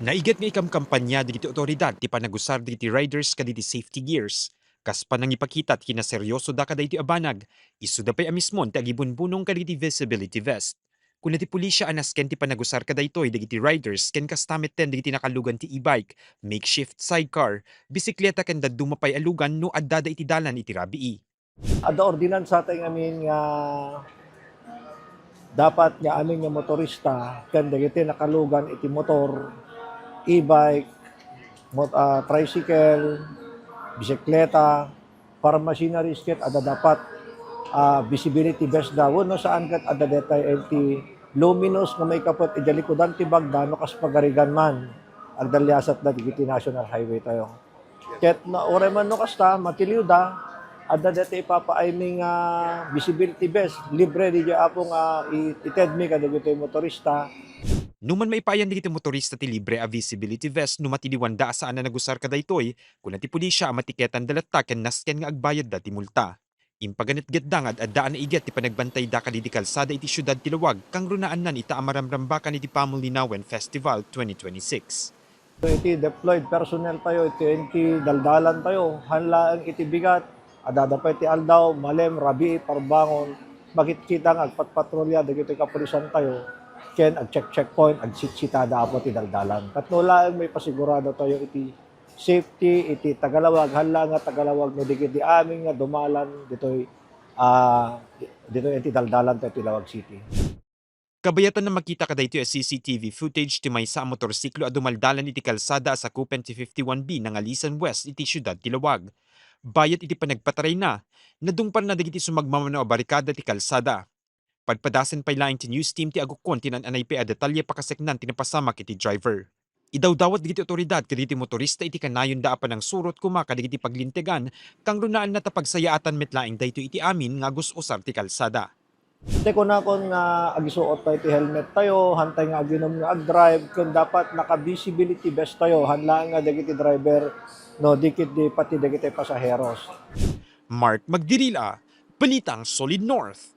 Naigat nga ikam kampanya digiti otoridad ti panagusar digiti riders kaditi safety gears. Kas panang ipakita ti kinaseryoso da kada iti abanag, isu da pay amismon ti agibunbunong kaditi visibility vest. Kuna ti pulisya anas ken ti panagusar kada itoy digiti riders ken kastamit ten digiti nakalugan ti e-bike, makeshift sidecar, bisikleta ken dadumapay alugan no adda da iti dalan iti rabii. Ada ordinance sa ating amin nga dapat nga amin nga motorista ken dagiti nakalugan iti motor, e-bike, tricycle, bisikleta, para machineries ket ada dapat visibility best daw no saan ket ada detay iti luminous nga may kapot iti likodan ti bagda no kas pagarigan man agdalyasat da digiti national highway tayo. Ket na oreman no kasta matiliw da adda dati ipapaiming visibility best libre di apo nga itedmi kadagiti motorista. Numan maipayan digiti motorista ti libre a visibility vest no matiliwanda saan na nagusar kada itoy, kuna ti pulisya a matiketan dalatta ken nasken nga agbayad da ti multa. Impaganit dangad adda na iget ti panagbantay da kaditi kalsada iti syudad ti Luwag kang runaan nan ita amaramrambakan iti Pamulinawen Festival 2026. Iti deployed personnel tayo, iti daldalan tayo, hanlaang iti bigat, adada pa iti aldaw, malem, rabi, parbangon, bakit kita nga agpatpatrolya, dagiti kapulisan tayo, ken ag-checkpoint, ag-sitsitada apo ti daldalan. Katnulaang may pasigurado tayo iti safety, iti tagalawag, hanla nga tagalawag, no digiti aming nga dumalan, dito'y iti daldalan tayo ti Lawag City. Kabayatan na makita kada ito CCTV footage ti maysa a motorsiklo a dumaldalan iti kalsada sa Kupen ti 51B ng Alisan West iti syudad ti Lawag. Bayat iti panagpataray na, nadungpan na dagiti sumagmamano a barikada ti kalsada. Padpadasen pay laing ti news team ti agukon tinananay pa a detalye pakaseknan tinapasamak iti driver. Idawdawat digiti otoridad kaditi motorista iti kanayon daapan ng surot kumaka digiti paglintegan kang runaan na tapagsayaatan metlaing dayto iti amin nga usar ti kalsada. Teko na kon nga agisuot tayo ti helmet tayo, hantay nga aginom nga ag-drive, kung dapat naka-visibility vest tayo, hanlaan nga dagiti driver, no, dikit di pati dagiti pasaheros. Mark Magdirila, Balitang Solid North.